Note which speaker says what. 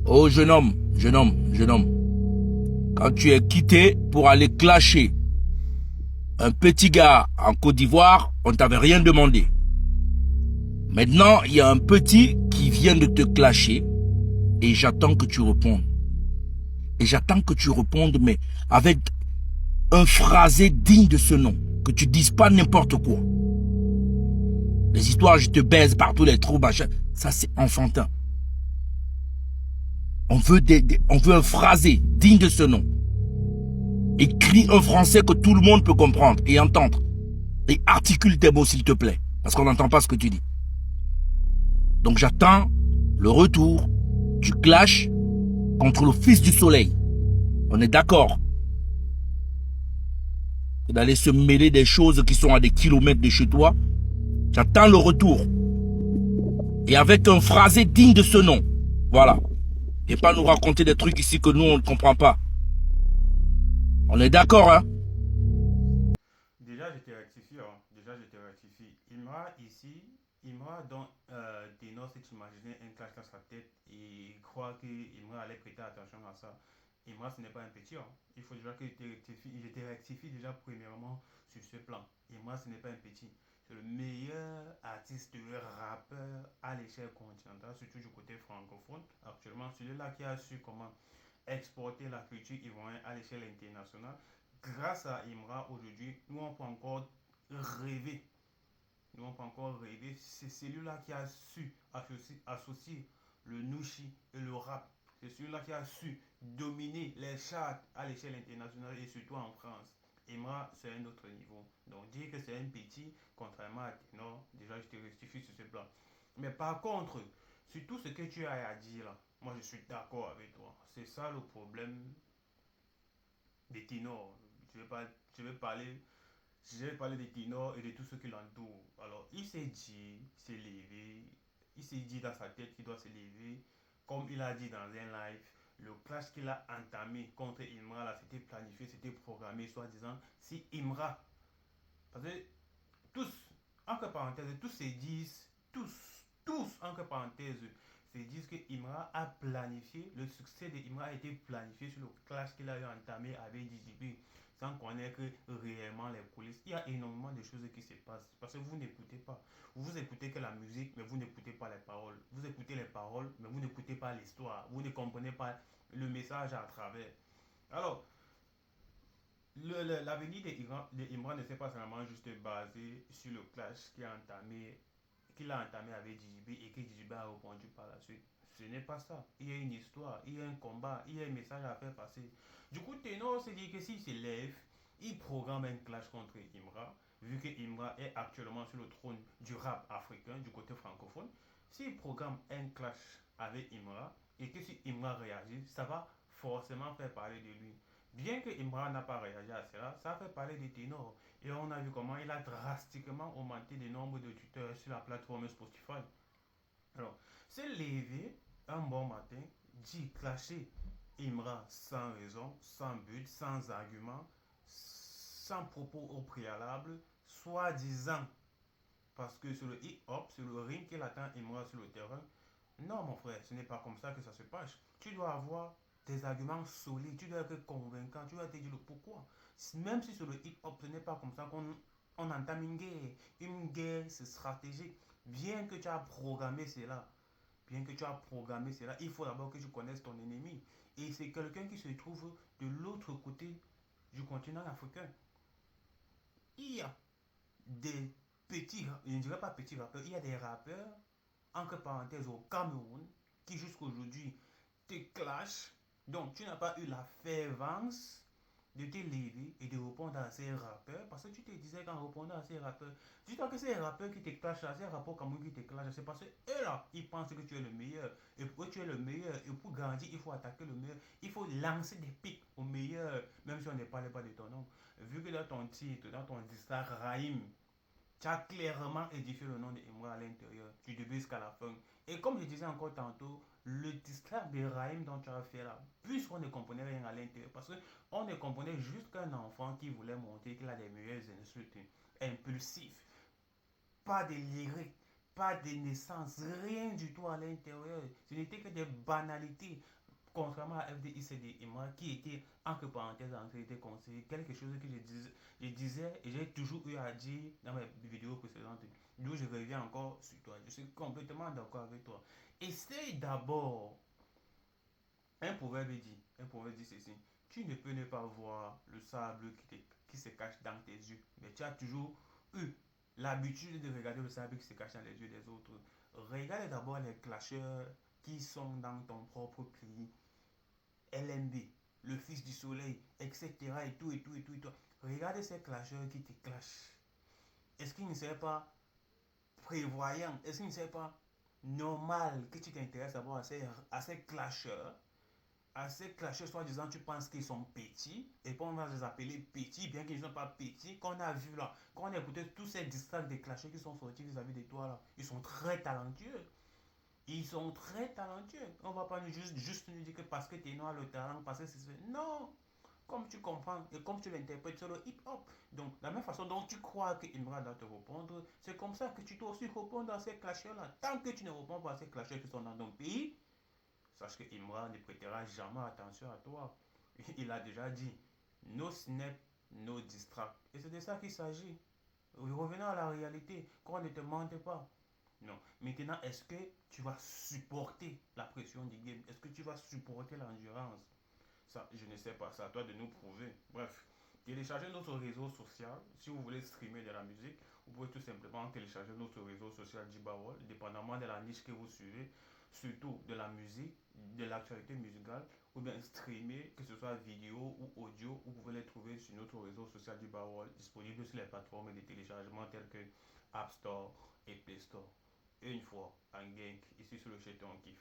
Speaker 1: Oh jeune homme, jeune homme, quand tu es quitté pour aller clasher un petit gars en Côte d'Ivoire, on ne t'avait rien demandé. Maintenant, il y a un petit qui vient de te clasher et j'attends que tu répondes. Et j'attends que tu répondes, mais avec un phrasé digne de ce nom. Que tu dises pas n'importe quoi. Les histoires, je te baise par tous les trous, machin, ça c'est enfantin. On veut un phrasé digne de ce nom. Écris un français que tout le monde peut comprendre et entendre. Et articule tes mots s'il te plaît. Parce qu'on n'entend pas ce que tu dis. Donc j'attends le retour du clash contre le fils du soleil. On est d'accord d'aller se mêler des choses qui sont à des kilomètres de chez toi. J'attends le retour. Et avec un phrasé digne de ce nom. Voilà. Et pas nous raconter des trucs ici que nous on ne comprend pas. On est d'accord, hein?
Speaker 2: Déjà, je te rectifie, hein. Déjà, je te rectifie. Imra, ici, Imra, dans Ténor, si tu imaginais un clash dans sa tête et croit que Imra allait prêter attention à ça, Imra, ce n'est pas un petit, hein. Il faut déjà que je te rectifie déjà premièrement sur ce plan. Imra, ce n'est pas un petit. C'est le meilleur artiste rappeur à l'échelle continentale, surtout du côté francophone. Actuellement, celui-là qui a su comment exporter la culture ivoirienne à l'échelle internationale. Grâce à Imra, aujourd'hui, nous on peut encore rêver. Nous on peut encore rêver. C'est celui-là qui a su associer le nushi et le rap. C'est celui-là qui a su dominer les charts à l'échelle internationale et surtout en France. Imra, c'est un autre niveau. Donc dire que c'est un petit, contrairement à Ténor, déjà je te rectifie sur ce plan. Mais par contre, sur tout ce que tu as à dire là, moi je suis d'accord avec toi. C'est ça le problème des ténors. Je vais, pas, je vais parler je vais parler des ténors et de tout ce qui l'entoure. Alors, il s'est dit, il s'est levé, il s'est dit dans sa tête qu'il doit se lever. Comme il a dit dans un live, le clash qu'il a entamé contre Imra, là, c'était planifié, c'était programmé, soi-disant, si Imra. Parce que tous, entre parenthèses, tous se disent, entre parenthèses, se disent que Imra a planifié, le succès de Imra a été planifié sur le clash qu'il a eu entamé avec DJB, sans connaître réellement les coulisses. Il y a énormément de choses qui se passent parce que vous n'écoutez pas. Vous écoutez que la musique, mais vous n'écoutez pas les paroles. Vous écoutez les paroles, mais vous n'écoutez pas l'histoire. Vous ne comprenez pas le message à travers. Alors, l'avenir d'Imran ne s'est pas seulement juste basé sur le clash qu'il a entamé avec DJB et que DJB a répondu par la suite. Ce n'est pas ça. Il y a une histoire, il y a un combat, il y a un message à faire passer. Du coup, Tenor se dit que s'il se lève, il programme un clash contre Imra, vu que Imra est actuellement sur le trône du rap africain, du côté francophone. S'il programme un clash avec Imra, et que si Imra réagit, ça va forcément faire parler de lui. Bien que Imran n'a pas réagi à cela, ça a fait parler des ténors. Et on a vu comment il a drastiquement augmenté le nombre de tuteurs sur la plateforme Spotify. Alors, s'est levé un bon matin, dit clasher Imran sans raison, sans but, sans argument, sans propos au préalable, soi-disant parce que sur le hip-hop, sur le ring qu'il attend Imran sur le terrain. Non, mon frère, ce n'est pas comme ça que ça se passe. Tu dois avoir des arguments solides, tu dois être convaincant, tu dois te dire le pourquoi. Même si sur le hip-hop, ce n'est pas comme ça qu'on entame une guerre. Une guerre, c'est stratégique. Bien que tu as programmé cela, il faut d'abord que tu connaisses ton ennemi. Et c'est quelqu'un qui se trouve de l'autre côté du continent africain. Il y a des je ne dirais pas petits rappeurs, il y a des rappeurs, entre parenthèses, au Cameroun, qui jusqu'aujourd'hui te clashent. Donc, tu n'as pas eu la fervence de te lever et de répondre à ces rappeurs parce que tu te disais qu'en répondant à ces rappeurs, dis-toi que ces rappeurs qui te clashent là, ces rappeurs comme qui te clashent, c'est parce que eux là, ils pensent que tu es le meilleur. Et pour que tu es le meilleur, et pour grandir, il faut attaquer le meilleur. Il faut lancer des pics au meilleur, même si on ne parle pas de ton nom. Vu que dans ton titre, dans ton disque, Raïm, tu as clairement édifié le nom de Imra à l'intérieur, du début jusqu'à la fin. Et comme je disais encore tantôt, le discours de Raïm dont tu as fait là, puisqu'on ne comprenait rien à l'intérieur, parce qu'on ne comprenait juste qu'un enfant qui voulait montrer qu'il a des meilleurs insultes impulsifs, pas de lyrique, pas de naissance, rien du tout à l'intérieur. Ce n'était que des banalités. Contrairement à FDICD et moi, qui était, entre parenthèses, en traité conseiller, quelque chose que je disais et j'ai toujours eu à dire dans mes vidéos précédentes. D'où je reviens encore sur toi. Je suis complètement d'accord avec toi. Essaye d'abord. Un proverbe dit ceci. Tu ne peux ne pas voir le sable qui se cache dans tes yeux, mais tu as toujours eu l'habitude de regarder le sable qui se cache dans les yeux des autres. Regarde d'abord les clasheurs qui sont dans ton propre pays. LMB, le fils du soleil, etc. et tout, et tout, et tout, et tout. Regarde ces clasheurs qui te clashent. Est-ce qu'il ne serait pas prévoyant, est-ce qu'il ne serait pas normal que tu t'intéresses d'abord à ces clasheurs, soi-disant, tu penses qu'ils sont petits, et puis on va les appeler petits, bien qu'ils ne sont pas petits, qu'on a vu là, qu'on a écouté tous ces distracts des clasheurs qui sont sortis vis-à-vis de toi là. Ils sont très talentueux. Ils sont très talentueux. On va pas juste nous dire que parce que tu es noir le talent, parce que c'est... Non! Comme tu comprends et comme tu l'interprètes sur le hip-hop. Donc, la même façon dont tu crois que Imra doit te répondre, c'est comme ça que tu dois aussi répondre à ces clasheurs-là. Tant que tu ne réponds pas à ces clasheurs qui sont dans ton pays, sache que Imra ne prêtera jamais attention à toi. Il a déjà dit, no snap, no distract. Et c'est de ça qu'il s'agit. Revenons à la réalité, qu'on ne te mente pas. Non. Maintenant, est-ce que tu vas supporter la pression du game? Est-ce que tu vas supporter l'endurance? Ça, je ne sais pas. C'est à toi de nous prouver. Bref, téléchargez notre réseau social. Si vous voulez streamer de la musique, vous pouvez tout simplement télécharger notre réseau social Jibawol, dépendamment de la niche que vous suivez, surtout de la musique, de l'actualité musicale, ou bien streamer, que ce soit vidéo ou audio, vous pouvez les trouver sur notre réseau social Jibawol, disponible sur les plateformes de téléchargement telles que App Store et Play Store. Et une fois, un gang, ici sur le Cheton Kiff.